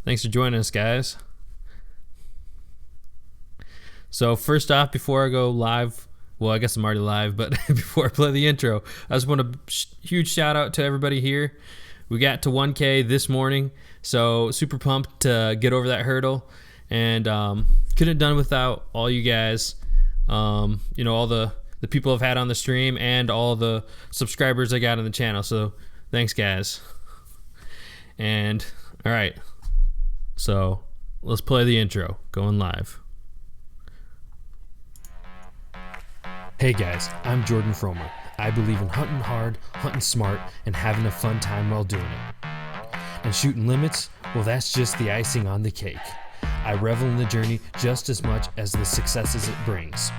Thanks for joining us, guys. So first off, before I go live, well, I guess I'm already live, but before I play the intro, I just want a huge shout out to everybody here. We got to 1K this morning, so super pumped to get over that hurdle, and couldn't have done without all you guys. All the people I've had on the stream and all the subscribers I got on the channel. So thanks, guys. And all right, so let's play the intro. Going live. Hey guys, I'm Jordan Fromer. I believe in hunting hard, hunting smart, and having a fun time while doing it. And shooting limits, well, that's just the icing on the cake. I revel in the journey just as much as the successes it brings.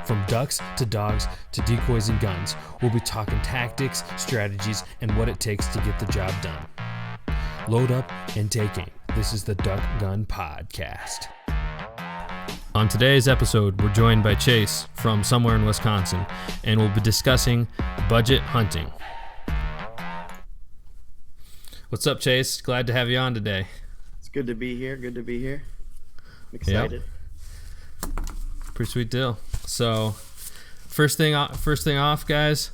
From ducks to dogs to decoys and guns, we'll be talking tactics, strategies, and what it takes to get the job done. Load up and take aim. This is the Duck Gun Podcast. On today's episode, we're joined by Chase from somewhere in Wisconsin, and we'll be discussing budget hunting. What's up, Chase? Glad to have you on today. It's good to be here. I'm excited. Yep. Pretty sweet deal. So, first thing off, guys.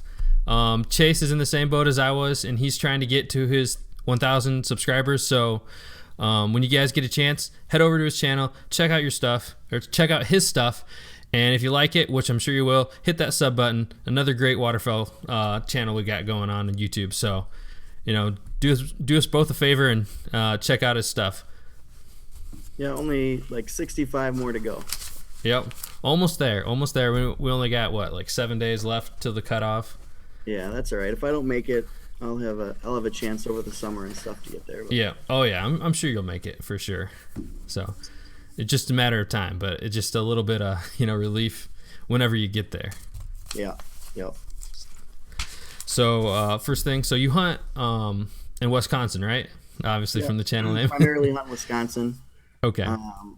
Chase is in the same boat as I was, and he's trying to get to his 1,000 subscribers. So, when you guys get a chance, head over to his channel, check out his stuff, and if you like it, which I'm sure you will, hit that sub button. Another great waterfowl channel we got going on YouTube. So, do us both a favor and check out his stuff. Yeah, only like 65 more to go. Yep, almost there. We only got like 7 days left till the cutoff. Yeah, that's all right. If I don't make it, I'll have a chance over the summer and stuff to get there. But. Yeah. Oh yeah. I'm sure you'll make it for sure. So it's just a matter of time, but it's just a little bit of relief whenever you get there. Yeah. Yep. So first thing, so you hunt in Wisconsin, right? Obviously from the channel name. Primarily hunt Wisconsin. Okay.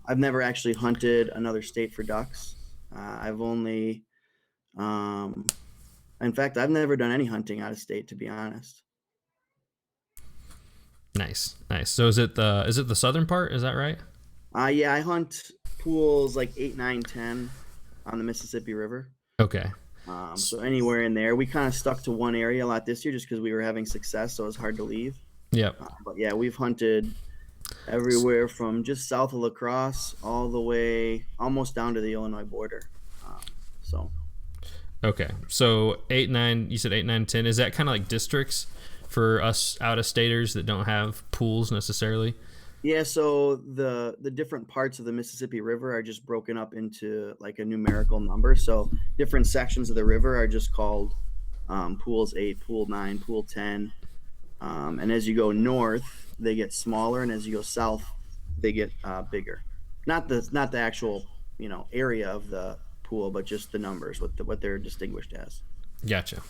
I've never actually hunted another state for ducks. I've only in fact, I've never done any hunting out of state, to be honest. Nice. So is it the southern part? Is that right? Yeah, I hunt pools like 8, 9, 10 on the Mississippi River. Okay. So anywhere in there. We kind of stuck to one area a lot this year just because we were having success, so it was hard to leave. Yep. But yeah, we've hunted everywhere from just south of La Crosse all the way almost down to the Illinois border. Okay, so 8, 9. You said 8, 9, 10. Is that kind of like districts for us out-of-staters that don't have pools necessarily? Yeah. So the different parts of the Mississippi River are just broken up into like a numerical number. So different sections of the river are just called pools 8, pool 9, pool 10. And as you go north, they get smaller, and as you go south, they get bigger. Not the actual area of the pool, but just the numbers, what they're distinguished as. Gotcha.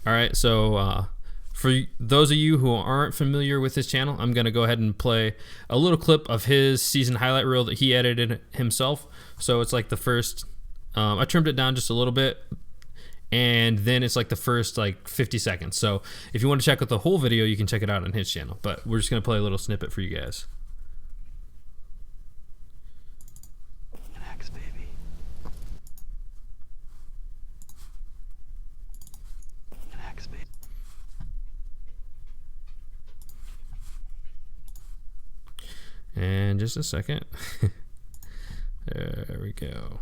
All right, so for those of you who aren't familiar with his channel, I'm going to go ahead and play a little clip of his season highlight reel that he edited himself. So it's like the first, I trimmed it down just a little bit, and then it's like the first 50 seconds. So if you want to check out the whole video, you can check it out on his channel, but we're just going to play a little snippet for you guys. And just a second. There we go.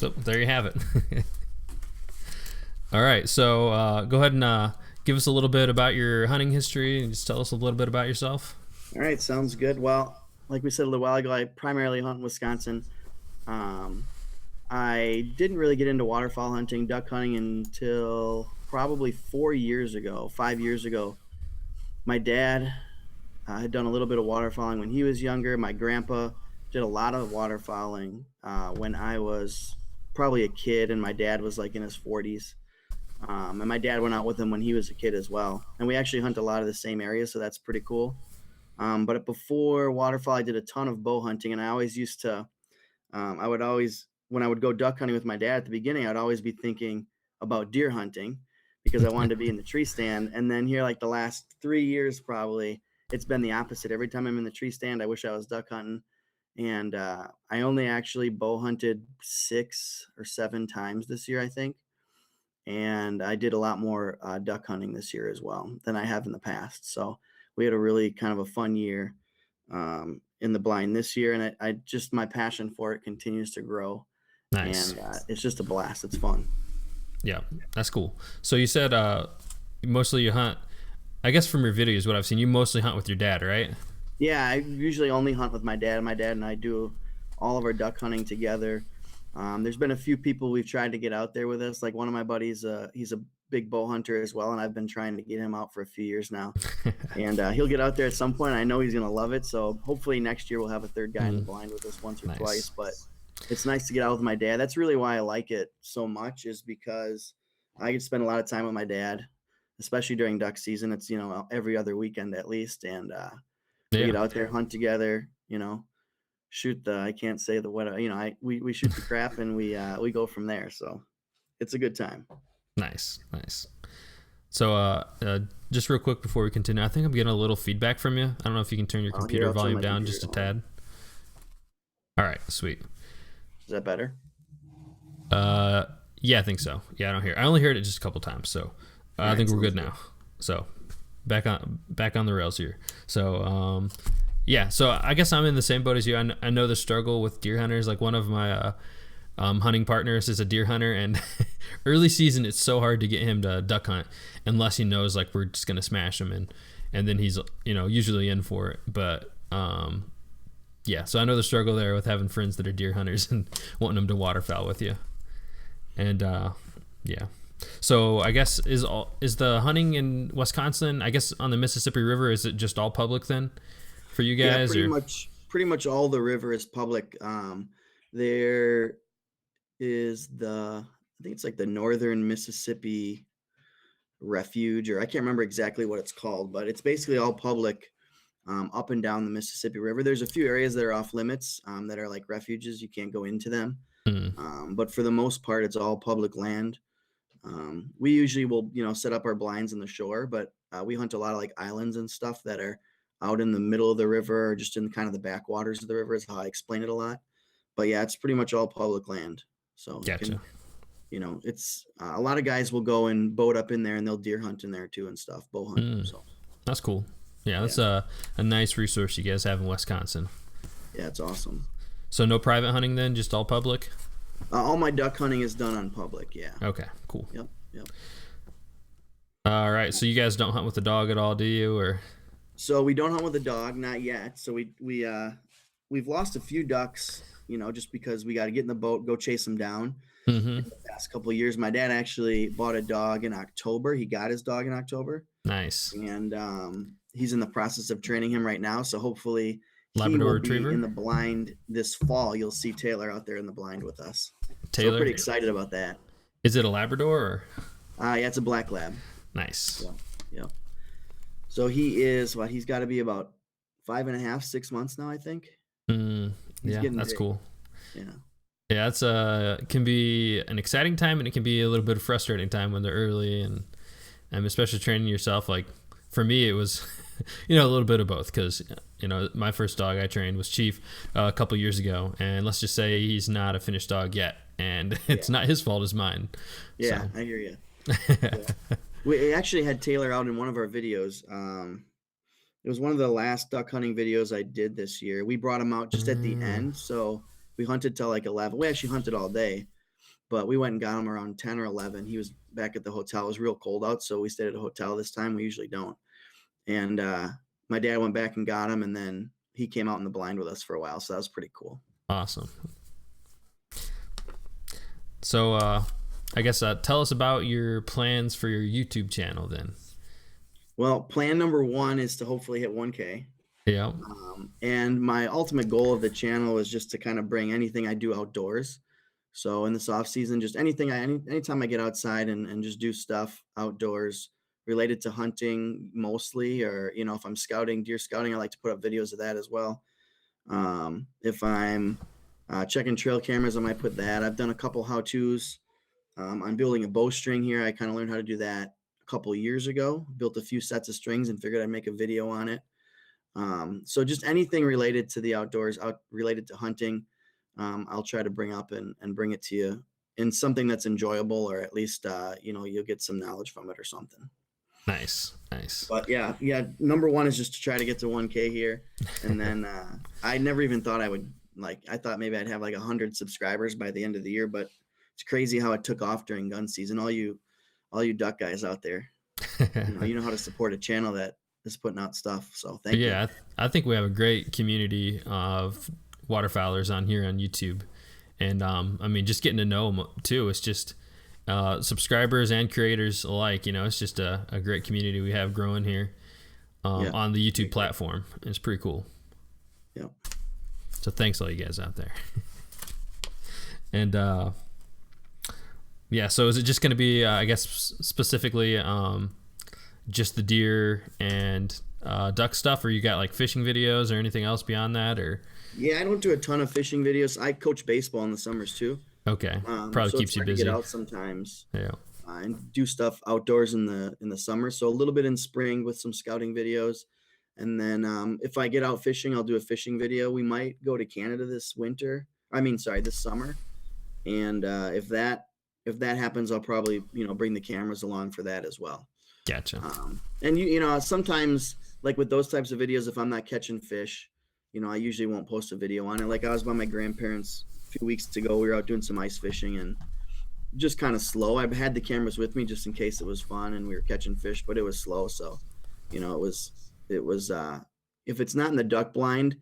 So there you have it. All right, so go ahead and give us a little bit about your hunting history and just tell us a little bit about yourself. All right, sounds good. Well, like we said a little while ago, I primarily hunt in Wisconsin. Um, I didn't really get into waterfowl hunting, duck hunting until probably 4 years ago, 5 years ago. My dad had done a little bit of waterfowling when he was younger. My grandpa did a lot of waterfowling when I was probably a kid, and my dad was like in his 40s. And my dad went out with him when he was a kid as well. And we actually hunt a lot of the same areas, so that's pretty cool. But before waterfowl, I did a ton of bow hunting, and I always used to, I would always, when I would go duck hunting with my dad at the beginning, I'd always be thinking about deer hunting because I wanted to be in the tree stand. And then here, like the last 3 years, probably, it's been the opposite. Every time I'm in the tree stand, I wish I was duck hunting. And I only actually bow hunted 6 or 7 times this year, I think. And I did a lot more duck hunting this year as well than I have in the past. So we had a really kind of a fun year in the blind this year, and I just my passion for it continues to grow, Nice. and it's just a blast. It's fun. Yeah, that's cool. So you said mostly you hunt. I guess from your videos, what I've seen, you mostly hunt with your dad, right? Yeah, I usually only hunt with my dad. My dad and I do all of our duck hunting together. There's been a few people we've tried to get out there with us. Like one of my buddies, he's a big bow hunter as well, and I've been trying to get him out for a few years now. And he'll get out there at some point. I know he's gonna love it. So hopefully next year we'll have a third guy in the blind with us once or Nice. twice. But it's nice to get out with my dad. That's really why I like it so much, is because I get to spend a lot of time with my dad, especially during duck season. It's every other weekend at least, and we get Yeah, out there, hunt together. Shoot the I can't say the what we shoot the crap, and we go from there. So it's a good time. nice, nice. So just real quick before we continue, I think I'm getting a little feedback from you. I don't know if you can turn your Here, computer I'll turn volume my down computer just a down. tad. All right, sweet. Is that better? Yeah, I think so. Yeah, I don't hear. I only heard it just a couple times, so I think we're good now. So back on the rails here. So yeah, so I guess I'm in the same boat as you. I know the struggle with deer hunters. Like one of my hunting partners is a deer hunter, and early season it's so hard to get him to duck hunt unless he knows like we're just gonna smash him, and then he's usually in for it. But yeah, so I know the struggle there with having friends that are deer hunters and wanting them to waterfowl with you. And yeah, so I guess is the hunting in Wisconsin, I guess on the Mississippi River, is it just all public then for you Yeah, guys? pretty much all the river is public. There is I think it's like the Northern Mississippi Refuge, or I can't remember exactly what it's called, but it's basically all public up and down the Mississippi River. There's a few areas that are off limits that are like refuges. You can't go into them. But for the most part, it's all public land. We usually will, set up our blinds in the shore, but we hunt a lot of like islands and stuff that are out in the middle of the river or just in kind of the backwaters of the river is how I explain it a lot. But yeah, it's pretty much all public land. So Gotcha. it's a lot of guys will go and boat up in there, and they'll deer hunt in there too and stuff, bow hunt. So That's cool. Yeah, that's a nice resource you guys have in Wisconsin. yeah, it's awesome. So no private hunting then, just all public? All my duck hunting is done on public. Yeah. Okay, cool. Yep. All right, so you guys don't hunt with the dog at all, do you? Or So we don't hunt with a dog, not yet. So we've lost a few ducks, just because we got to get in the boat, go chase them down. In the past couple of years, my dad actually bought a dog in October. He got his dog in October. Nice. And he's in the process of training him right now. So hopefully Labrador he will Retriever? be in the blind this fall. You'll see Taylor out there in the blind with us. So Taylor? I'm pretty excited about that. Is it a Labrador or? Yeah, it's a black lab. Nice. Yeah. So he's got to be about 5.5, 6 months now, I think. Yeah, that's big. cool. Yeah. Yeah, it's can be an exciting time, and it can be a little bit of frustrating time when they're early, and especially training yourself. Like for me, it was a little bit of both, because my first dog I trained was Chief a couple years ago, and let's just say he's not a finished dog yet, and it's not his fault, it's mine. Yeah, So. I hear you. We actually had Taylor out in one of our videos. It was one of the last duck hunting videos I did this year. We brought him out just at the end, so we hunted till like 11. We actually hunted all day, but we went and got him around 10 or 11. He was back at the hotel. It was real cold out, so we stayed at a hotel this time. We usually don't. And my dad went back and got him, and then he came out in the blind with us for a while, so that was pretty cool. Awesome. So I guess tell us about your plans for your YouTube channel then. Well, plan number 1 is to hopefully hit 1K. Yeah. And my ultimate goal of the channel is just to kind of bring anything I do outdoors. So in this off season, just anytime I get outside and just do stuff outdoors related to hunting mostly, or, if I'm scouting, deer scouting, I like to put up videos of that as well. If I'm checking trail cameras, I might put that. I've done a couple how-tos. I'm building a bowstring here. I kind of learned how to do that a couple years ago, built a few sets of strings and figured I'd make a video on it. So just anything related to the outdoors, related to hunting, I'll try to bring up and bring it to you in something that's enjoyable, or at least, you'll get some knowledge from it or something. Nice. But yeah. Number 1 is just to try to get to 1K here. And then, I never even thought I thought maybe I'd have like 100 subscribers by the end of the year, but it's crazy how it took off during gun season. All you duck guys out there, you know how to support a channel that is putting out stuff. So thank you. Yeah, I think we have a great community of waterfowlers on here on YouTube, and just getting to know them too. It's just subscribers and creators alike. It's just a great community we have growing here on the YouTube platform. It's pretty cool. Yeah. So thanks all you guys out there. And so is it just going to be, I guess, specifically just the deer and duck stuff, or you got like fishing videos or anything else beyond that? Or yeah, I don't do a ton of fishing videos. I coach baseball in the summers too. Okay, probably so keeps you busy. To get out sometimes. Yeah. And do stuff outdoors in the summer. So a little bit in spring with some scouting videos. And then if I get out fishing, I'll do a fishing video. We might go to Canada this summer. And if that happens, I'll probably, bring the cameras along for that as well. Gotcha. And sometimes, like with those types of videos, if I'm not catching fish, I usually won't post a video on it. Like I was by my grandparents a few weeks ago. We were out doing some ice fishing and just kind of slow. I've had the cameras with me just in case it was fun and we were catching fish, but it was slow. So, it was if it's not in the duck blind,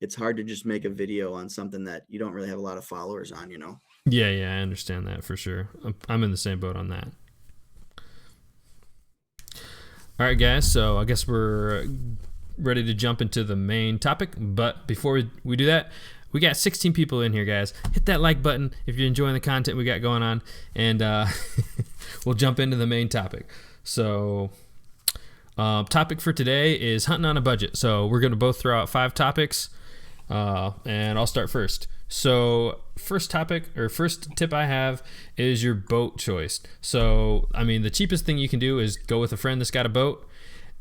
it's hard to just make a video on something that you don't really have a lot of followers on, Yeah, I understand that for sure. I'm in the same boat on that. All right, guys, so I guess we're ready to jump into the main topic. But before we do that, we got 16 people in here, guys. Hit that like button if you're enjoying the content we got going on, and we'll jump into the main topic. So topic for today is hunting on a budget. So we're going to both throw out 5 topics, and I'll start first. So first tip I have is your boat choice. So, the cheapest thing you can do is go with a friend that's got a boat,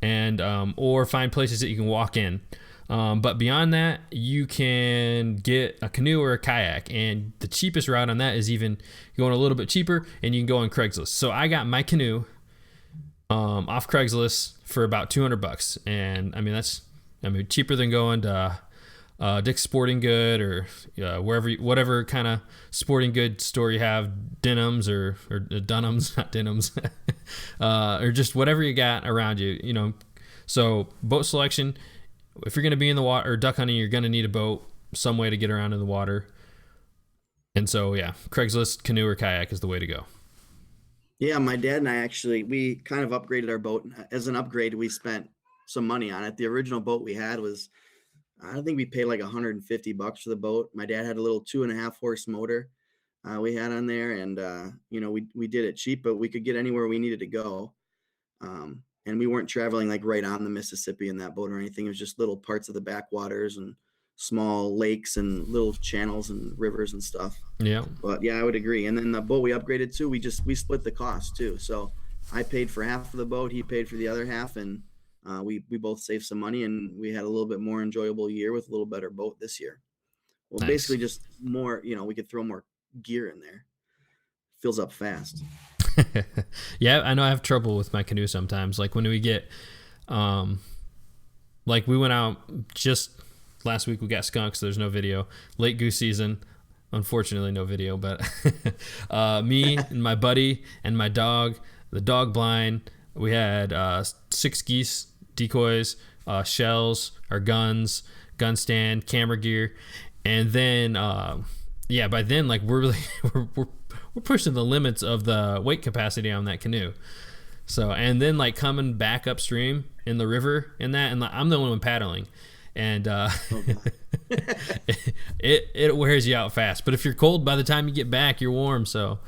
and or find places that you can walk in. But beyond that, you can get a canoe or a kayak, and the cheapest route on that is even going a little bit cheaper, and you can go on Craigslist. So I got my canoe off Craigslist for about $200, and that's cheaper than going to Dick's Sporting Good or whatever kind of sporting good store you have, Denhams or Dunhams, not Denhams, or just whatever you got around you, So boat selection, if you're going to be in the water or duck hunting, you're going to need a boat, some way to get around in the water. And so, Craigslist, canoe or kayak is the way to go. Yeah, my dad and I we kind of upgraded our boat. As an upgrade, we spent some money on it. The original boat we had was, I think we paid like $150 for the boat. My dad had a little 2.5 horse motor we had on there, and we did it cheap, but we could get anywhere we needed to go. And we weren't traveling like right on the Mississippi in that boat or anything. It was just little parts of the backwaters and small lakes and little channels and rivers and stuff. Yeah. But yeah, I would agree. And then the boat we upgraded to, we split the cost too. So I paid for half of the boat, he paid for the other half, and we both saved some money, and we had a little bit more enjoyable year with a little better boat this year. Well, nice. Basically just more, we could throw more gear in there. Fills up fast. Yeah, I know I have trouble with my canoe sometimes. Like when we get, like we went out just last week, we got skunks. There's no video. Late goose season. unfortunately no video, but me and my buddy and my dog, the dog blind. We had 6 geese decoys, shells, our guns, gun stand, camera gear, and then by then like we're really we're pushing the limits of the weight capacity on that canoe. So, and then like coming back upstream in the river and that, and I'm the only one paddling, and it wears you out fast. But if you're cold, by the time you get back, you're warm. So,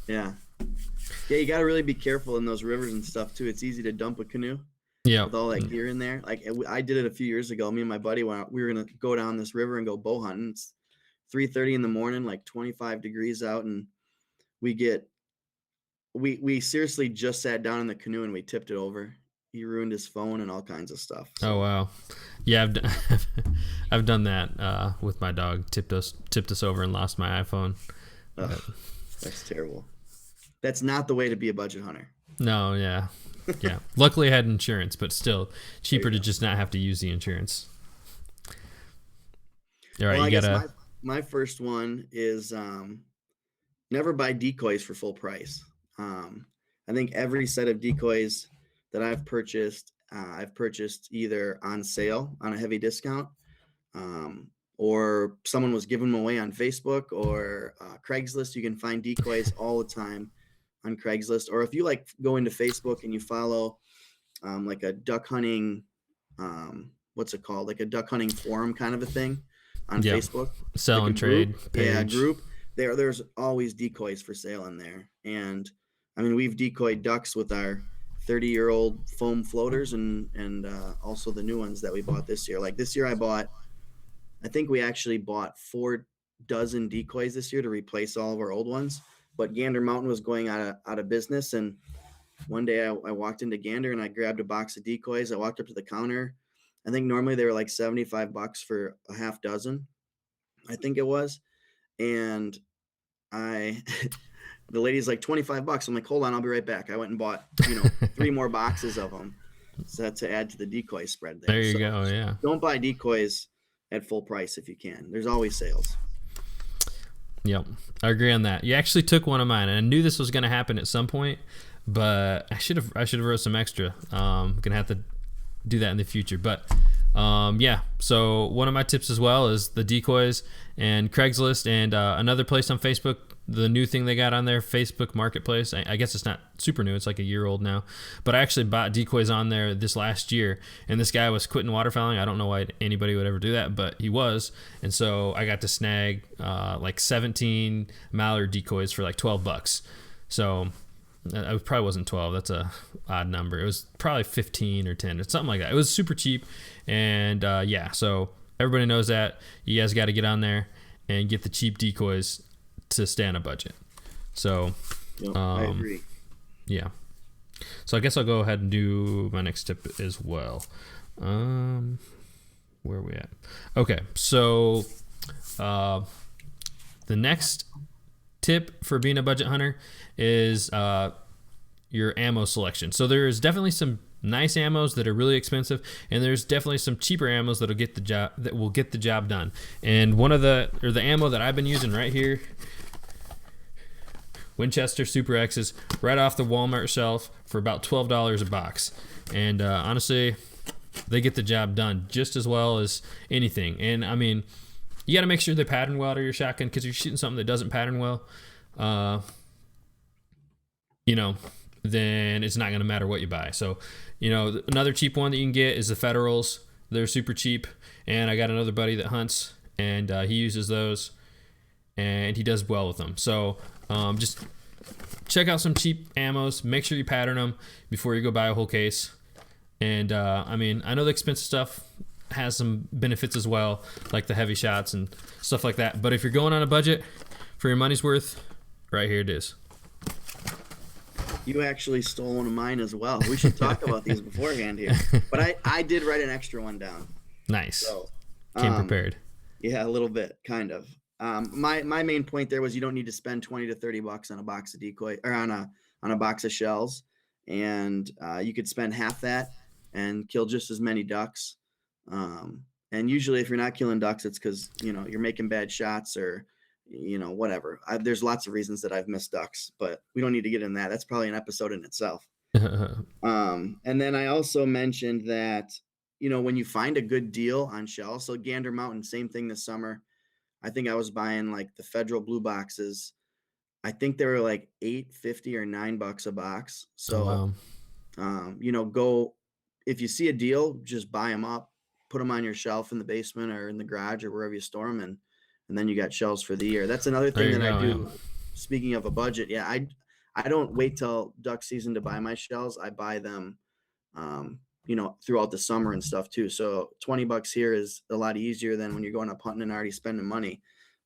yeah, you got to really be careful in those rivers and stuff too. It's easy to dump a canoe. Yeah, with all that gear in there. Like I did it a few years ago. Me and my buddy we were gonna go down this river and go bow hunting. It's 3:30 in the morning, like 25 degrees out, and we seriously just sat down in the canoe and we tipped it over. He ruined his phone and all kinds of stuff. So. Oh wow, yeah, I've done that with my dog. Tipped us over and lost my iPhone. That's terrible. That's not the way to be a budget hunter. No, yeah. Luckily, I had insurance, but still cheaper to just not have to use the insurance. All right, well, you gotta. My first one is never buy decoys for full price. I think every set of decoys that I've purchased either on sale on a heavy discount, or someone was giving them away on Facebook or Craigslist. You can find decoys all the time on Craigslist, or if you like go into Facebook and you follow like a duck hunting, what's it called? Like a duck hunting forum kind of a thing on Facebook. Sell like and trade page. Yeah, group. There's always decoys for sale in there. And I mean, we've decoyed ducks with our 30-year-old foam floaters and also the new ones that we bought this year. Like this year I think we actually bought 4 dozen decoys this year to replace all of our old ones. But Gander Mountain was going out of business, and one day I walked into Gander and I grabbed a box of decoys. I walked up to the counter. I think normally they were like $75 for a half dozen, I think it was. And the lady's like $25. I'm like, hold on, I'll be right back. I went and bought 3 more boxes of them, so to add to the decoy spread there. There you go. Yeah. Don't buy decoys at full price if you can. There's always sales. Yep, I agree on that. You actually took one of mine, and I knew this was going to happen at some point, but I should have wrote some extra. I'm gonna have to do that in the future. But so one of my tips as well is the decoys and Craigslist and another place on Facebook. The new thing they got on their Facebook Marketplace. I guess it's not super new. It's like a year old now. But I actually bought decoys on there this last year, and this guy was quitting waterfowling. I don't know why anybody would ever do that, but he was. And so I got to snag like 17 mallard decoys for like $12. So it probably wasn't 12. That's a odd number. It was probably 15 or 10 or something like that. It was super cheap. And so everybody knows that. You guys got to get on there and get the cheap decoys to stay on a budget. So I agree. Yeah. So I guess I'll go ahead and do my next tip as well. Where are we at? Okay. So the next tip for being a budget hunter is your ammo selection. So there's definitely some nice ammos that are really expensive, and there's definitely some cheaper ammos that will get the job done. And the ammo that I've been using right here, Winchester Super X's, right off the Walmart shelf for about $12 a box. And honestly, they get the job done just as well as anything. And I mean, you got to make sure they pattern well to your shotgun, because if you're shooting something that doesn't pattern well, then it's not going to matter what you buy. So, another cheap one that you can get is the Federals. They're super cheap. And I got another buddy that hunts, and he uses those, and he does well with them. So just check out some cheap ammos. Make sure you pattern them before you go buy a whole case. And I know the expensive stuff has some benefits as well, like the heavy shots and stuff like that. But if you're going on a budget for your money's worth, right here it is. You actually stole one of mine as well. We should talk about these beforehand here. But I did write an extra one down. Nice. So, came prepared. Yeah, a little bit, kind of. My main point there was you don't need to spend $20 to $30 on a box of decoy, or on a box of shells, and you could spend half that and kill just as many ducks. And usually, if you're not killing ducks, it's because you're making bad shots, or whatever. There's lots of reasons that I've missed ducks, but we don't need to get in that. That's probably an episode in itself. And then I also mentioned that, when you find a good deal on shells, so Gander Mountain, same thing this summer. I think I was buying like the Federal blue boxes. I think they were like $8.50 or $9 a box. So, wow. go, if you see a deal, just buy them up, put them on your shelf in the basement or in the garage or wherever you store them. And then you got shells for the year. That's another There thing you that I go, do. yeah. Speaking of a budget. Yeah. I don't wait till duck season to buy my shells. I buy them, throughout the summer and stuff too. So $20 here is a lot easier than when you're going up hunting and already spending money,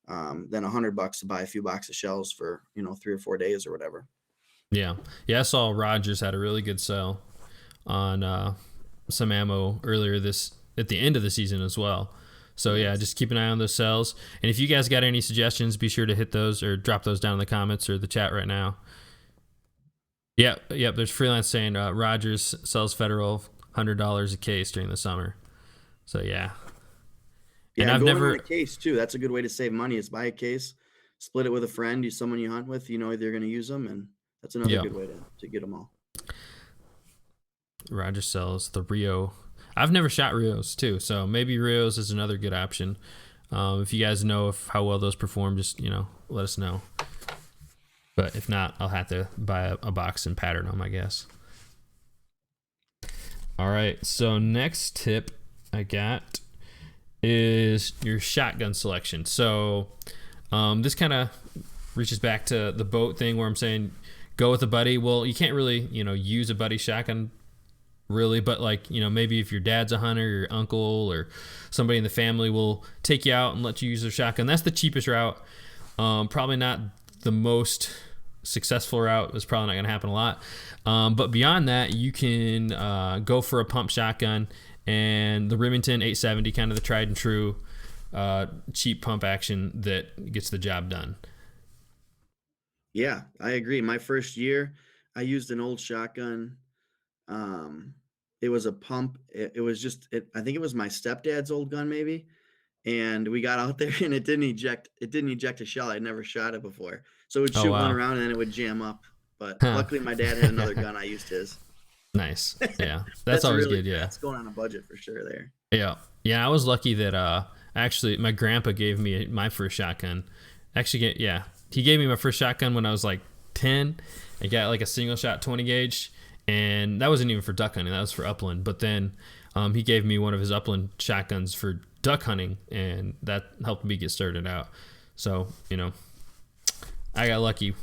than $100 to buy a few boxes of shells for, 3 or 4 days or whatever. Yeah. I saw Rogers had a really good sale on some ammo earlier at the end of the season as well. So yeah, just keep an eye on those sales. And if you guys got any suggestions, be sure to hit those or drop those down in the comments or the chat right now. Yep. There's freelance saying Rogers sells Federal $100 a case during the summer. So yeah. And I've never on a case too. That's a good way to save money. Is buy a case, split it with a friend, someone you hunt with. They're going to use them, and that's another good way to get them all. Rogers sells the Rio. I've never shot Rios too, so maybe Rios is another good option. If you guys know how well those perform, just let us know. But if not, I'll have to buy a box and pattern them, I guess. All right, so next tip I got is your shotgun selection. So this kind of reaches back to the boat thing where I'm saying go with a buddy. Well, you can't really use a buddy shotgun really, but maybe if your dad's a hunter, your uncle or somebody in the family will take you out and let you use their shotgun. That's the cheapest route. Probably not the most successful route. It's probably not going to happen a lot. But beyond that, you can go for a pump shotgun, and the Remington 870, kind of the tried and true cheap pump action that gets the job done. Yeah, I agree. My first year, I used an old shotgun. It was a pump. It was just, I think it was my stepdad's old gun maybe. And we got out there and it didn't eject a shell. I'd never shot it before. So it would shoot one around and then it would jam up. But luckily my dad had another gun. I used his. Nice. Yeah. That's always good. Yeah. It's going on a budget for sure there. Yeah. I was lucky that, actually my grandpa gave me my first shotgun. He gave me my first shotgun when I was like 10. I got like a single shot 20 gauge. And that wasn't even for duck hunting. That was for upland. But then he gave me one of his upland shotguns for duck hunting, and that helped me get started out. So, I got lucky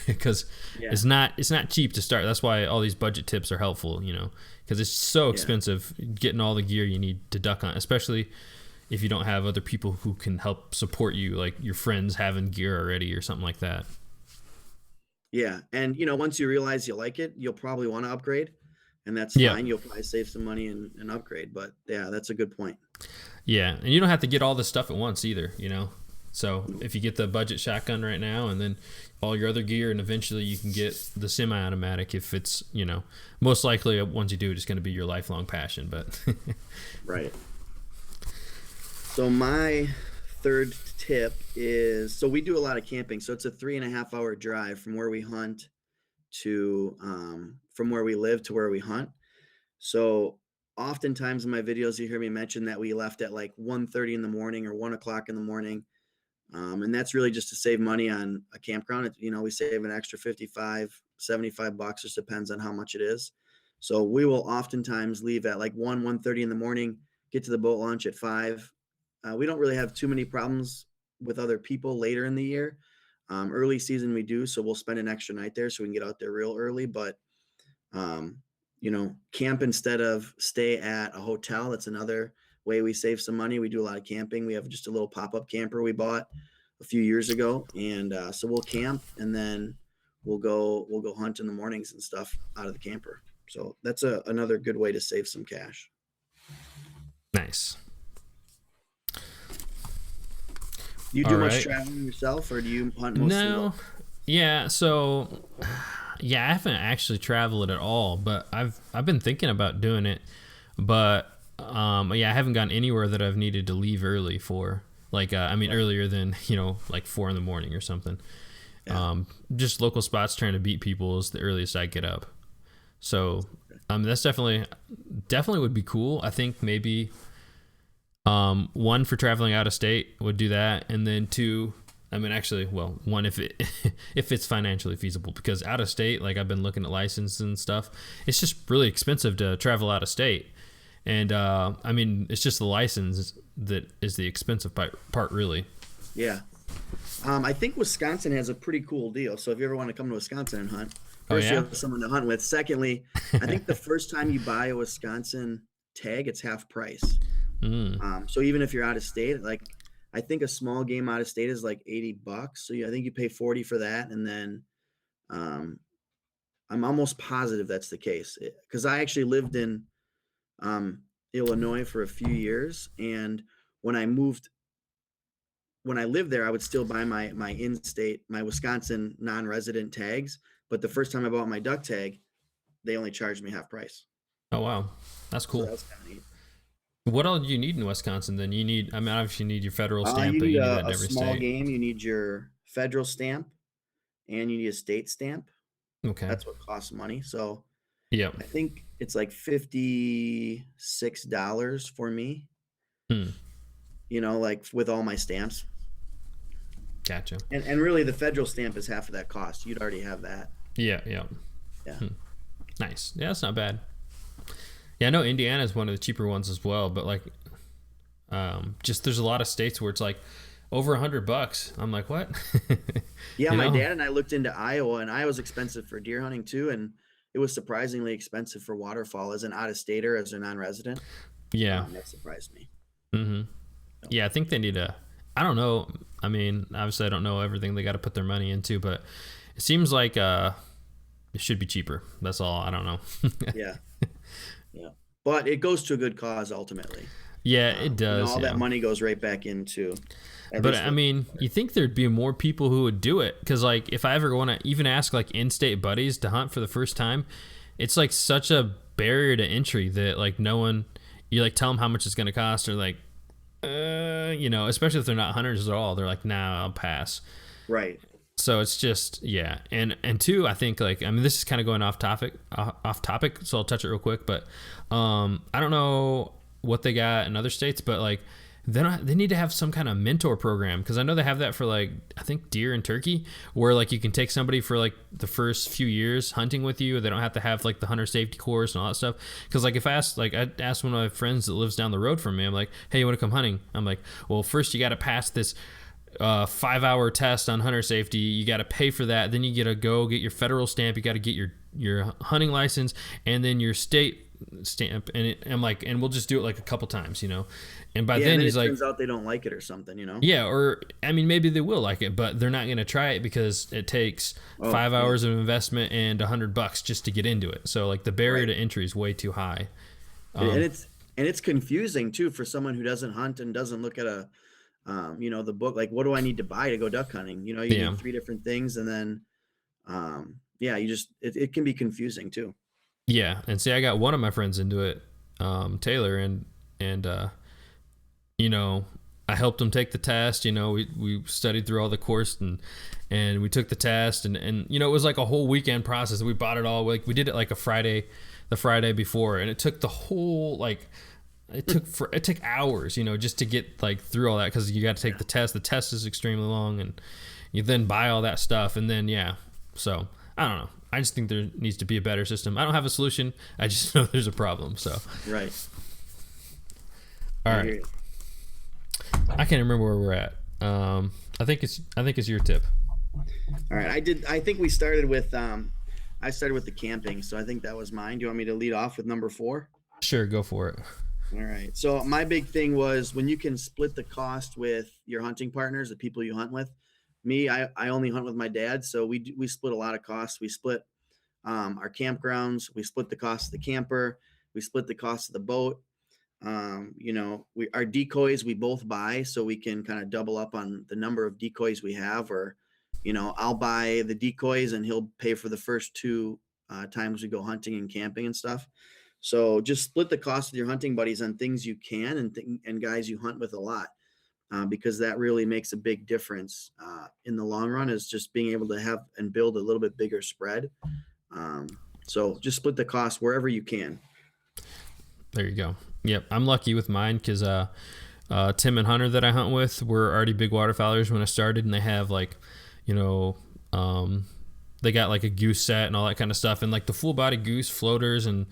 because it's not cheap to start. That's why all these budget tips are helpful, because it's so expensive getting all the gear you need to duck hunt, especially if you don't have other people who can help support you, like your friends having gear already or something like that. Yeah. And, once you realize you like it, you'll probably want to upgrade, and that's fine. You'll probably save some money and upgrade. But yeah, that's a good point. Yeah. And you don't have to get all this stuff at once either, So if you get the budget shotgun right now and then all your other gear, and eventually you can get the semi-automatic if it's, most likely once you do it, it's going to be your lifelong passion. But right. So my third tip is, so we do a lot of camping. So it's a 3.5-hour drive from where we hunt to, from where we live to where we hunt. So oftentimes in my videos, you hear me mention that we left at like 1:30 in the morning or 1 o'clock in the morning. And that's really just to save money on a campground. We save an extra $55, $75, just depends on how much it is. So we will oftentimes leave at like 1:30 in the morning, get to the boat launch at 5. We don't really have too many problems with other people later in the year. Early season we do, so we'll spend an extra night there so we can get out there real early. But, camp instead of stay at a hotel. That's another way we save some money. We do a lot of camping. We have just a little pop-up camper we bought a few years ago. And so we'll camp, and then we'll go hunt in the mornings and stuff out of the camper. So that's another good way to save some cash. Nice. Do you do much traveling yourself, or do you hunt mostly? No. Yeah. So, I haven't actually traveled at all, but I've been thinking about doing it, but I haven't gotten anywhere that I've needed to leave early for. Like, I mean, Right. earlier than, like 4 in the morning or something. Yeah. Just local spots trying to beat people is the earliest I get up. So, that's definitely would be cool. I think maybe, one for traveling out of state would do that. And then two, I mean, actually, well, one, if it, if it's financially feasible, because out of state, like I've been looking at license and stuff, it's just really expensive to travel out of state. And, I mean, it's just the license that is the expensive part really. Yeah. I think Wisconsin has a pretty cool deal. So if you ever want to come to Wisconsin and hunt, Oh first you yeah. have someone to hunt with. Secondly, I think the first time you buy a Wisconsin tag, it's half price. Mm. So even if you're out of state, like I think a small game out of state is like $80. So I think you pay 40 for that, and then um, I'm almost positive that's the case because I actually lived in um, Illinois for a few years, and when I moved when I lived there, I would still buy my in-state, my Wisconsin non-resident tags. But the first time I bought my duck tag, they only charged me half price. Oh wow, that's So cool. that was kind of neat. What all do you need in Wisconsin? Then I mean, obviously you need your federal stamp, You but need you need that in a every small state. game. You need your federal stamp, and you need a state stamp. Okay. That's what costs money. So Yep. I think it's like $56 for me. Hmm. Like with all my stamps, Gotcha. and really the federal stamp is half of that cost. You'd already have that. Yeah. Yeah. Yeah. Nice. Yeah, that's not bad. Yeah, I know Indiana is one of the cheaper ones as well, but like, just there's a lot of states where it's like over $100. I'm like, what? Yeah, you my know? dad and I looked into Iowa, and Iowa's expensive for deer hunting too, and it was surprisingly expensive for waterfowl as an out-of-stater, as a non-resident. Yeah. That surprised me. Mm-hmm. Yeah, I think they need a. I don't know. I mean, obviously, I don't know everything they got to put their money into, but it seems like it should be cheaper. That's all. I don't know. Yeah, yeah, but it goes to a good cause ultimately. Yeah, it does. All that Yeah. money goes right back into. At But least I mean, you think there'd be more people who would do it? Because like, if I ever want to even ask like in-state buddies to hunt for the first time, it's like such a barrier to entry that like no one. You like tell them how much it's going to cost, or like, especially if they're not hunters at all, they're like, nah, I'll pass. right. So it's just and two, I think like I mean this is kind of going off topic, so I'll touch it real quick. But I don't know what they got in other states, but like they need to have some kind of mentor program, because I know they have that for like I think deer and turkey, where like you can take somebody for like the first few years hunting with you. They don't have to have like the hunter safety course and all that stuff. Because like if I asked one of my friends that lives down the road from me, I'm like, hey, you want to come hunting? I'm like, well, first you got to pass this 5-hour test on hunter safety. You got to pay for that. Then you got to go get your federal stamp. You got to get your hunting license, and then your state stamp. And I'm like, and we'll just do it like a couple times, And by Yeah, then and then he's it like, turns out they don't like it or something. yeah, or I mean, maybe they will like it, but they're not going to try it because it takes 5 yeah. hours of investment and $100 just to get into it. So like the barrier Right. to entry is way too high. And it's confusing too for someone who doesn't hunt and doesn't look at the book. Like, what do I need to buy to go duck hunting? You Yeah. need 3 different things, and then, you just it can be confusing too. Yeah, and see, I got one of my friends into it, Taylor, and I helped him take the test. We studied through all the course and we took the test, and it was like a whole weekend process. We bought it all, like we did it like the Friday before, and it took the whole like. It took hours, just to get like through all that, because you got to take the test. The test is extremely long, and you then buy all that stuff, and then So I don't know. I just think there needs to be a better system. I don't have a solution. I just know there's a problem. So Right. all right, I can't remember where we're at. I think it's your tip. All right. I think we started with I started with the camping, so I think that was mine. Do you want me to lead off with number 4? Sure, go for it. All right. So my big thing was when you can split the cost with your hunting partners, the people you hunt with. Me, I only hunt with my dad, so we split a lot of costs. We split our campgrounds. We split the cost of the camper. We split the cost of the boat. Our decoys we both buy, so we can kind of double up on the number of decoys we have. Or, I'll buy the decoys and he'll pay for the first 2 times we go hunting and camping and stuff. So just split the cost with your hunting buddies on things you can and guys you hunt with a lot. because that really makes a big difference in the long run, is just being able to have and build a little bit bigger spread. So just split the cost wherever you can. There you go. Yep, I'm lucky with mine because Tim and Hunter that I hunt with were already big waterfowlers when I started, and they have like, they got like a goose set and all that kind of stuff, and like the full body goose floaters and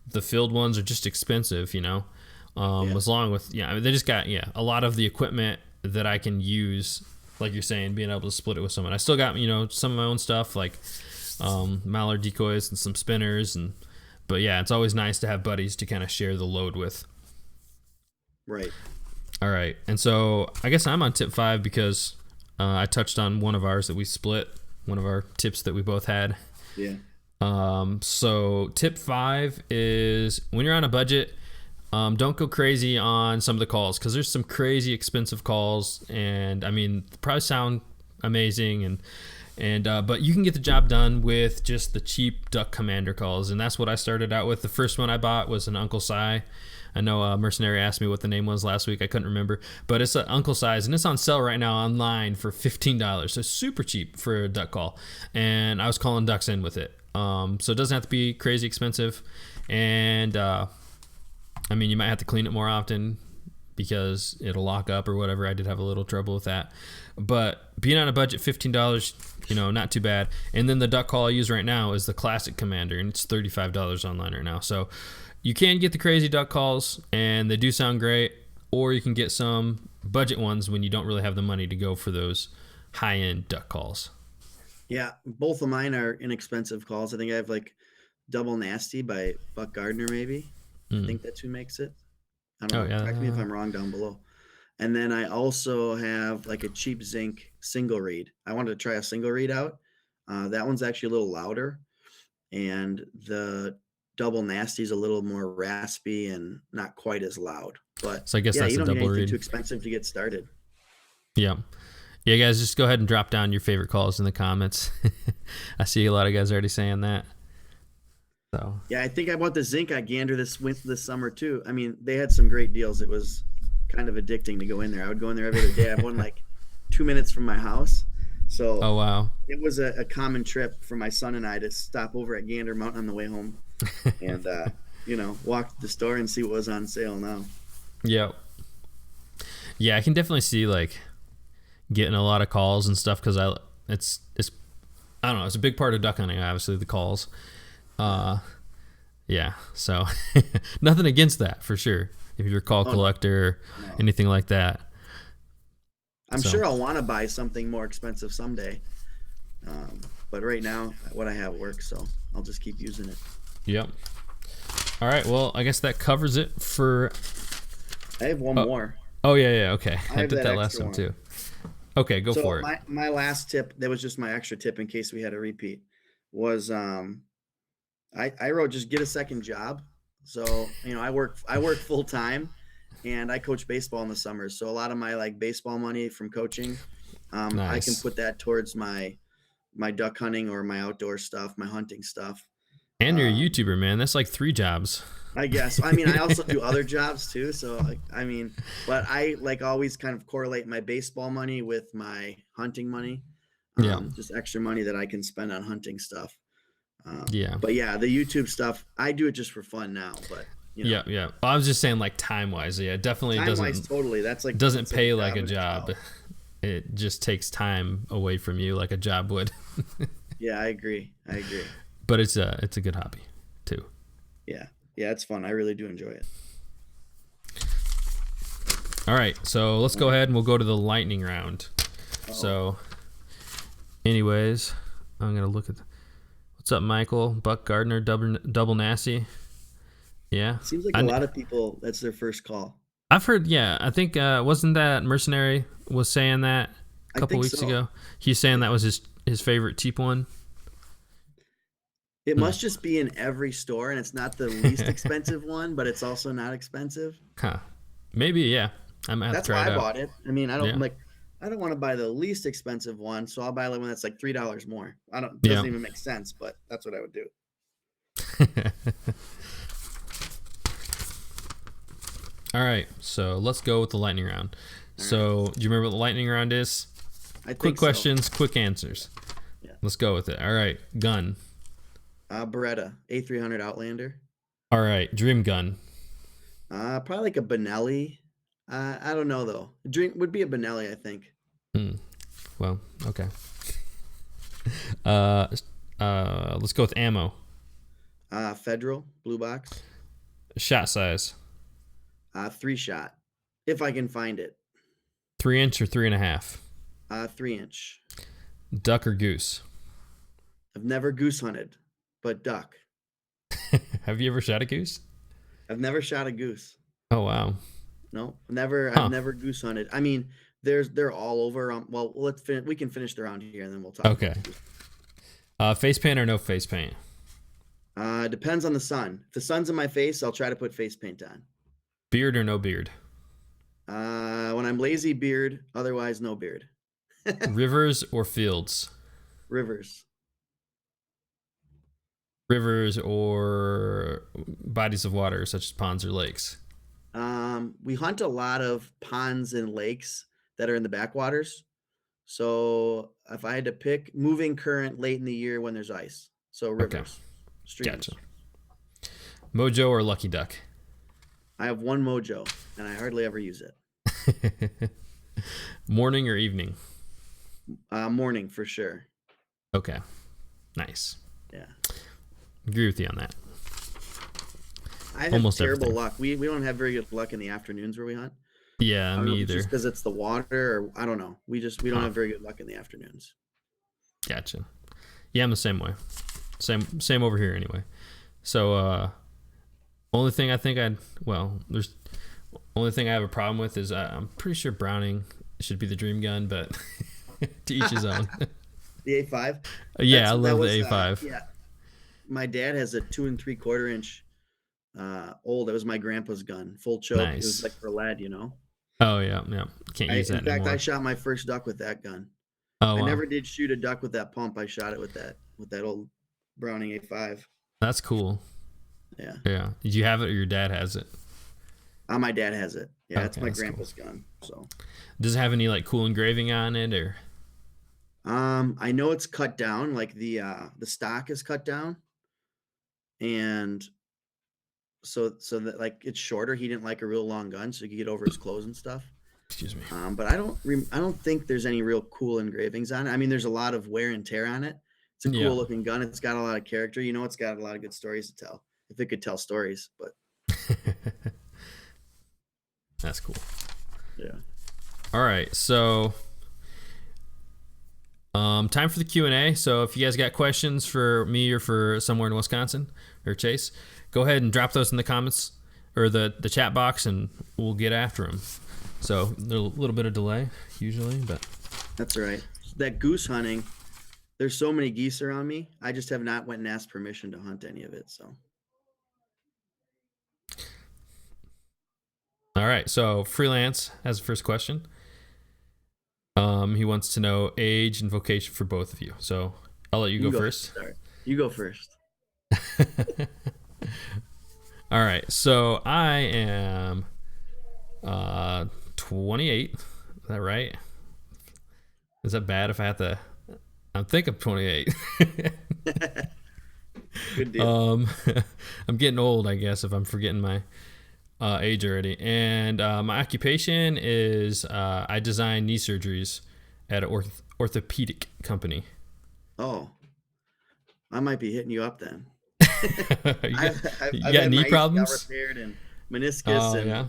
the filled ones are just expensive, as long with they just got a lot of the equipment that I can use, like you're saying, being able to split it with someone. I still got some of my own stuff like mallard decoys and some spinners, but it's always nice to have buddies to kind of share the load with. Right. All right, and so I guess I'm on tip 5 because I touched on one of ours that we split, one of our tips that we both had. Yeah. So tip 5 is when you're on a budget, don't go crazy on some of the calls, because there's some crazy expensive calls, and I mean, probably sound amazing, but you can get the job done with just the cheap duck commander calls, and that's what I started out with. The first one I bought was an Uncle Si. I know Mercenary asked me what the name was last week. I couldn't remember, but it's an Uncle Size, and it's on sale right now online for $15. So super cheap for a duck call, and I was calling ducks in with it. So it doesn't have to be crazy expensive, and I mean, you might have to clean it more often because it'll lock up or whatever. I did have a little trouble with that, but being on a budget, $15, not too bad. And then the duck call I use right now is the Classic Commander, and it's $35 online right now. So you can get the crazy duck calls, and they do sound great, or you can get some budget ones when you don't really have the money to go for those high-end duck calls. Yeah, both of mine are inexpensive calls. I think I have like Double Nasty by Buck Gardner, maybe. I think that's who makes it. I don't know. Correct me if I'm wrong down below. And then I also have like a cheap zinc single reed. I wanted to try a single reed out. That one's actually a little louder, and the Double Nasty is a little more raspy and not quite as loud. But so I guess that's you a don't need double anything reed. too expensive to get started. Yeah, guys, just go ahead and drop down your favorite calls in the comments. I see a lot of guys already saying that. So yeah, I think I bought the zinc at Gander this summer too. I mean, they had some great deals. It was kind of addicting to go in there. I would go in there every other day. I have one like 2 minutes from my house. So oh wow, it was a common trip for my son and I to stop over at Gander Mountain on the way home, and walk to the store and see what was on sale now. Yeah, I can definitely see like getting a lot of calls and stuff, because it's I don't know, it's a big part of duck hunting, obviously, the calls. So nothing against that for sure. If you're a call collector or anything like that. I'm sure I'll want to buy something more expensive someday. But right now, what I have works, so I'll just keep using it. Yep. All right. Well, I guess that covers it for. I have one more. Oh, yeah. Okay. I did that last one time too. Okay, go for it. My last tip, that was just my extra tip in case we had a repeat, was I wrote just get a second job. So, I work full time, and I coach baseball in the summers. So a lot of my like baseball money from coaching, nice. I can put that towards my duck hunting or my outdoor stuff, my hunting stuff. And you're a YouTuber, man. That's like 3 jobs. I guess. I mean, I also do other jobs too. So but I like always kind of correlate my baseball money with my hunting money. Just extra money that I can spend on hunting stuff. But the YouTube stuff, I do it just for fun now, but Yeah. Well, I was just saying like time-wise. Yeah, definitely doesn't. Totally. That's like doesn't pay like a job. It just takes time away from you like a job would. Yeah, I agree. But it's a good hobby too. Yeah, it's fun. I really do enjoy it. All right, so let's go ahead and we'll go to the lightning round. So, anyways, I'm gonna look at. What's up, Michael? Buck Gardner, double nasty. Yeah. Seems like a lot of people, that's their first call. I've heard, I think, wasn't that Mercenary was saying that a couple weeks ago? He's saying that was his favorite cheap one. It must just be in every store, and it's not the least expensive one, but it's also not expensive. Huh. Maybe, yeah. I might have to try it out. That's why I bought it. I mean, I don't want to buy the least expensive one, so I'll buy the one that's like $3 more. It doesn't even make sense, but that's what I would do. All right, so let's go with the lightning round. All right. So, do you remember what the lightning round is? I Quick think so. questions, quick answers. Yeah. Let's go with it. All right. Gun. Beretta A300 Outlander. All right. Dream gun. Probably like a Benelli. I don't know though. Dream would be a Benelli, I think. Well, okay. Let's go with ammo. Federal blue box. Shot size. 3-shot, if I can find it. 3-inch or 3.5. 3-inch. Duck or goose. I've never goose hunted, but duck. Have you ever shot a goose? I've never shot a goose. Oh wow. No, never. Huh. I've never goose hunted. I mean, they're all over. Well, we can finish the round here, and then we'll talk. Okay. Face paint or no face paint? Depends on the sun. If the sun's in my face, I'll try to put face paint on. Beard or no beard? When I'm lazy, beard. Otherwise, no beard. Rivers or fields? Rivers. Rivers or bodies of water such as ponds or lakes? We hunt a lot of ponds and lakes that are in the backwaters. So if I had to pick, moving current late in the year when there's ice. So rivers, streams. Gotcha. Mojo or Lucky Duck? I have one Mojo, and I hardly ever use it. Morning or evening? Morning for sure. Okay. Nice. Yeah. Agree with you on that. I have Almost terrible everything. luck. We don't have very good luck in the afternoons where we hunt. Yeah, I don't know me if it's either. just because it's the water, or I don't know. We don't have very good luck in the afternoons. Gotcha. Yeah, I'm the same way. Same over here anyway. So only thing I think there's only thing I have a problem with is I'm pretty sure Browning should be the dream gun, but to each his own. The A5. Yeah, I love the A5. Yeah, my dad has a 2 3/4 inch old. It was my grandpa's gun, full choke. Nice. It was like for lead, you know. Oh yeah. Can't use that In fact, anymore. I shot my first duck with that gun. Oh, I wow. never did shoot a duck with that pump. I shot it with that old Browning A5. That's cool. Yeah. Yeah. Did you have it or your dad has it? My dad has it. Yeah, it's Okay, my that's grandpa's gun. So Does it have any like cool engraving on it or? I know it's cut down, like the stock is cut down, and so that like it's shorter. He didn't like a real long gun, so he could get over his clothes and stuff. Excuse me. But I don't think there's any real cool engravings on it. I mean, there's a lot of wear and tear on it. It's a Yeah. cool looking gun. It's got a lot of character. You know, it's got a lot of good stories to tell. If it could tell stories, but That's cool. yeah. All right, so time for the Q&A. So if you guys got questions for me or for somewhere in Wisconsin or Chase, go ahead and drop those in the comments or the chat box, and we'll get after them. So there's a little bit of delay usually, but That's right. That goose hunting, there's so many geese around me. I just have not went and asked permission to hunt any of it. So all right. So Freelance has the first question. He wants to know age and vocation for both of you. So I'll let you go first. Sorry. You go first. All right. So I am 28. Is that right? Is that bad if I have to? I think I'm 28. Good deal. I'm getting old, I guess, if I'm forgetting my age already. And my occupation is I design knee surgeries at an orthopedic company. Oh, I might be hitting you up then. You I've got had knee my problems? ACL repaired and meniscus and yeah.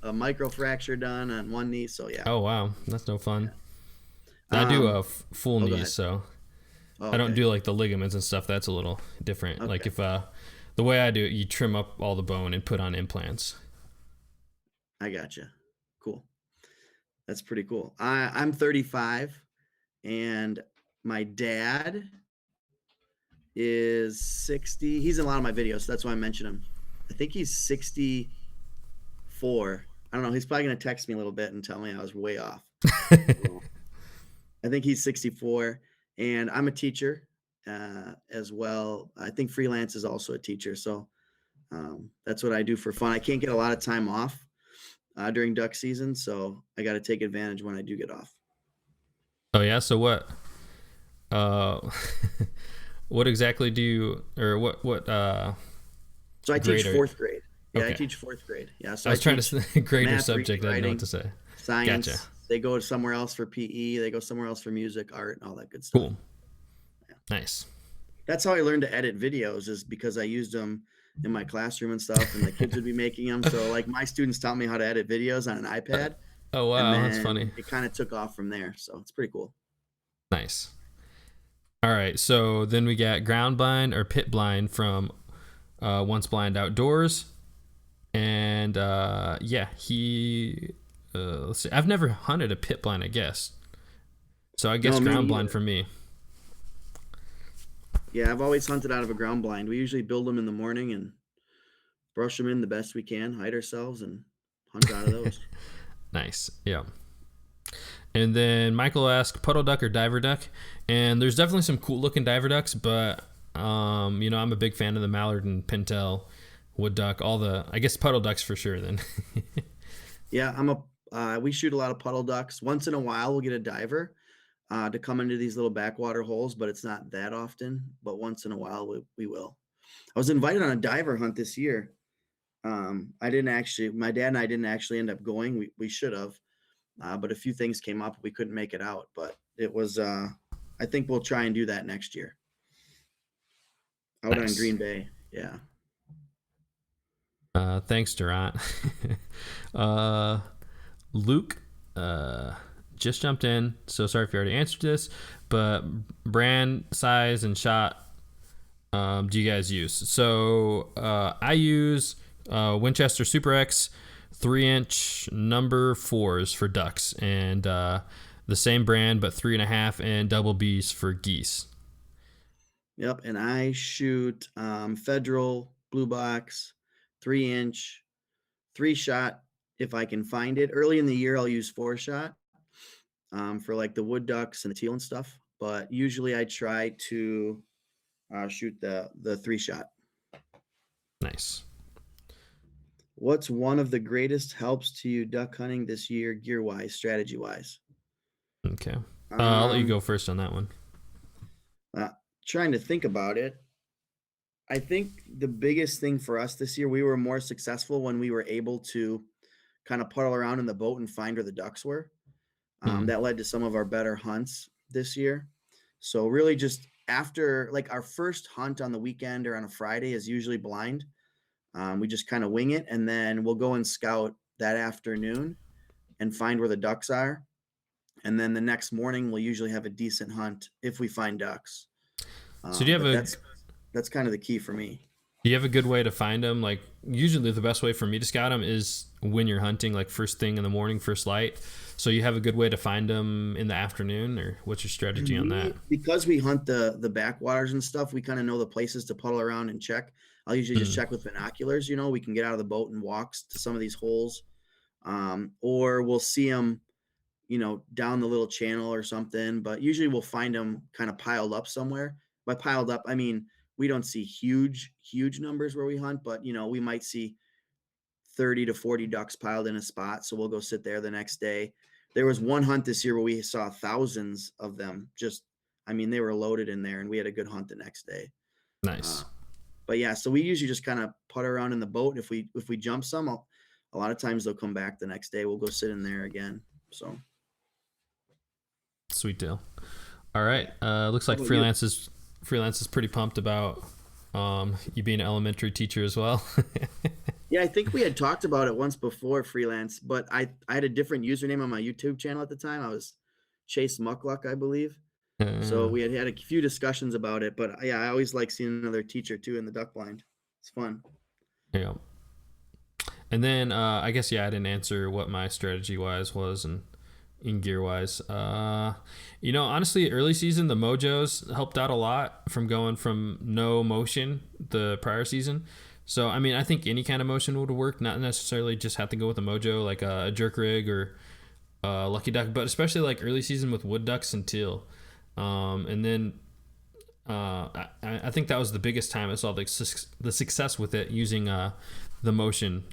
a microfracture done on one knee. So yeah. Oh wow, that's no fun. I do a full go knee, ahead. so Oh, I don't okay. do like the ligaments and stuff. That's a little different. Okay. Like if the way I do it, you trim up all the bone and put on implants. I gotcha. Cool. That's pretty cool. I'm 35, and my dad is 60. He's in a lot of my videos, so that's why I mention him. I think he's 64. I don't know. He's probably gonna text me a little bit and tell me I was way off. So, I think he's 64, and I'm a teacher as well. I think Freelance is also a teacher, so that's what I do for fun. I can't get a lot of time off. during duck season, so I got to take advantage when I do get off. Oh yeah. So what? Uh, what exactly do you, or what So I teach grade are? fourth grade. Yeah, I Okay. teach fourth grade. Yeah, I so I was trying to teach grade your math, reading, subject. I didn't know what to writing, say. Gotcha. science. They go somewhere else for PE. They go somewhere else for music, art, and all that good stuff. Cool. Nice. That's how I learned to edit videos, is because I used them in my classroom and stuff, and the kids would be making them. So like my students taught me how to edit videos on an iPad, Oh and wow, that's then funny. it kind of took off from there. So it's pretty cool. Nice. All right. So then we got ground blind or pit blind from Once Blind Outdoors, and yeah, he. Let's see. I've never hunted a pit blind, I guess. So I guess No, me ground blind neither. for me. Yeah, I've always hunted out of a ground blind. We usually build them in the morning and brush them in the best we can, hide ourselves, and hunt out of those. Nice. Yeah. And then Michael asked puddle duck or diver duck, and there's definitely some cool looking diver ducks, but I'm a big fan of the mallard and pintail, wood duck, all the, I guess, puddle ducks for sure. Then. Yeah, we shoot a lot of puddle ducks. Once in a while, we'll get a diver to come into these little backwater holes, but it's not that often. But once in a while, we will. I was invited on a diver hunt this year. I didn't actually, my dad and I didn't actually end up going. We should have, but a few things came up. We couldn't make it out, but it was, I think we'll try and do that next year out on Nice. Green Bay. Yeah. Thanks, Durant. uh, Luke just jumped in, so sorry if you already answered this, but brand, size, and shot do you guys use? So I use Winchester Super X 3-inch number 4s for ducks, and the same brand but 3.5 and double B's for geese. Yep. And I shoot Federal Blue Box 3-inch 3-shot if I can find it. Early in the year, I'll use 4-shot for like the wood ducks and the teal and stuff. But usually I try to shoot the 3-shot. Nice. What's one of the greatest helps to you duck hunting this year, gear wise, strategy wise? Okay. I'll let you Um, go first on that one. uh, Trying to think about it. I think the biggest thing for us this year, we were more successful when we were able to kind of puddle around in the boat and find where the ducks were. Mm. That led to some of our better hunts this year. So really just after like our first hunt on the weekend or on a Friday is usually blind. We just kind of wing it, and then we'll go and scout that afternoon and find where the ducks are. And then the next morning we'll usually have a decent hunt if we find ducks. So do you have But a that's kind of the key for me. Do you have a good way to find them? Like usually the best way for me to scout them is when you're hunting, like first thing in the morning, first light. So you have a good way to find them in the afternoon, or what's your strategy on that? Because we hunt the backwaters and stuff, we kind of know the places to puddle around and check. I'll usually just Mm. check with binoculars. We can get out of the boat and walk to some of these holes, or we'll see them, down the little channel or something. But usually we'll find them kind of piled up somewhere. By piled up, I mean we don't see huge numbers where we hunt, but we might see 30 to 40 ducks piled in a spot. So we'll go sit there the next day. There was one hunt this year where we saw thousands of them. They were loaded in there, and we had a good hunt the next day. Uh, Nice. but yeah, so we usually just kind of putter around in the boat. If we jump some, a lot of times they'll come back the next day. We'll go sit in there again. So Sweet deal. All right. Looks how like about you? freelance is pretty pumped about you being an elementary teacher as well. Yeah, I think we had talked about it once before, freelance, but I had a different username on my YouTube channel at the time. I was Chase Muckluck, I believe. So uh, we had a few discussions about it, but yeah, I always like seeing another teacher too in the duck blind. It's fun. yeah. And then I guess I didn't answer what my strategy wise was and in gear wise. Honestly, early season the mojos helped out a lot from going from no motion the prior season. So I think any kind of motion would work. Not necessarily just have to go with a mojo like a jerk rig or lucky duck, but especially like early season with wood ducks and teal. And then I think that was the biggest time I saw the success with it using the motion.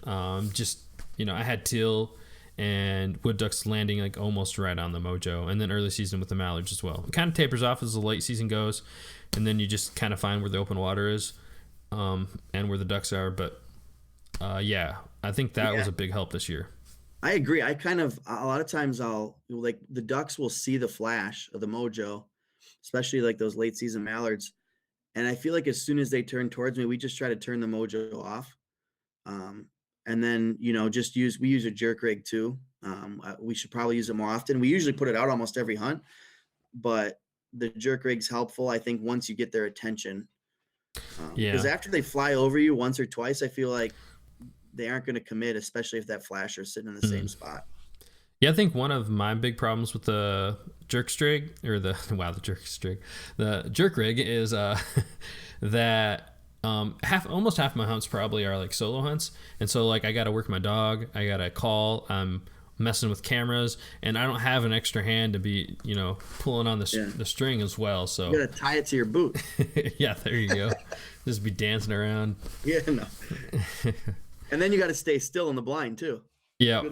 Just I had teal and wood ducks landing like almost right on the mojo, and then early season with the mallards as well. It kind of tapers off as the late season goes, and then you just kind of find where the open water is, and where the ducks are. But yeah, I think that was a big help this year. I agree. A lot of times like the ducks will see the flash of the mojo, especially like those late season mallards. And I feel like as soon as they turn towards me, we just try to turn the mojo off. And then, we use a jerk rig too. We should probably use it more often. We usually put it out almost every hunt, but the jerk rig's helpful, I think, once you get their attention. Because after they fly over you once or twice, I feel like they aren't going to commit, especially if that flasher is sitting in the same spot. Yeah, I think one of my big problems with the jerk rig is that almost half my hunts probably are like solo hunts, and so like I got to work my dog, I got to call, I'm messing with cameras, and I don't have an extra hand to be pulling on the string as well. So you gotta tie it to your boot. Yeah, there you go. Just be dancing around. Yeah, no. And then you got to stay still in the blind too. Yeah.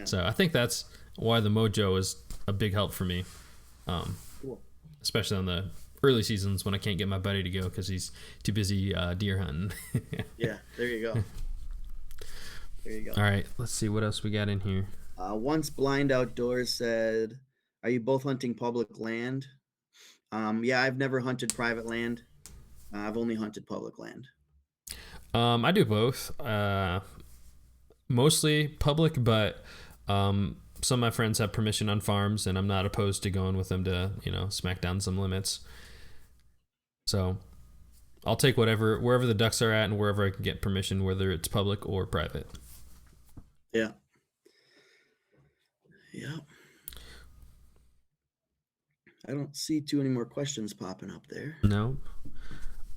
So I think that's why the mojo is a big help for me, cool. Especially on the early seasons when I can't get my buddy to go because he's too busy deer hunting. Yeah, there you go. All right, let's see what else we got in here. Once Blind Outdoors said, "Are you both hunting public land?" Yeah, I've never hunted private land. I've only hunted public land. I do both. Mostly public, but some of my friends have permission on farms, and I'm not opposed to going with them to smack down some limits. So I'll take wherever the ducks are at and wherever I can get permission, whether it's public or private. Yeah. I don't see too many more questions popping up there. No.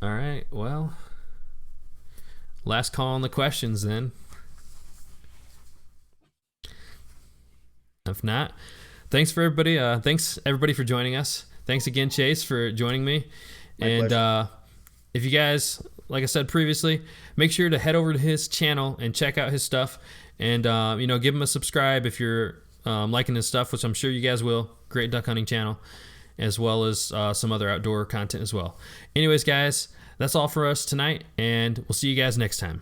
All right. Well, last call on the questions then. If not, thanks for everybody. Thanks everybody for joining us. Thanks again, Chase, for joining me. My pleasure. If you guys, like I said previously, make sure to head over to his channel and check out his stuff, and give him a subscribe if you're liking his stuff, which I'm sure you guys will. Great duck hunting channel, as well as some other outdoor content as well. Anyways, guys, that's all for us tonight, and we'll see you guys next time.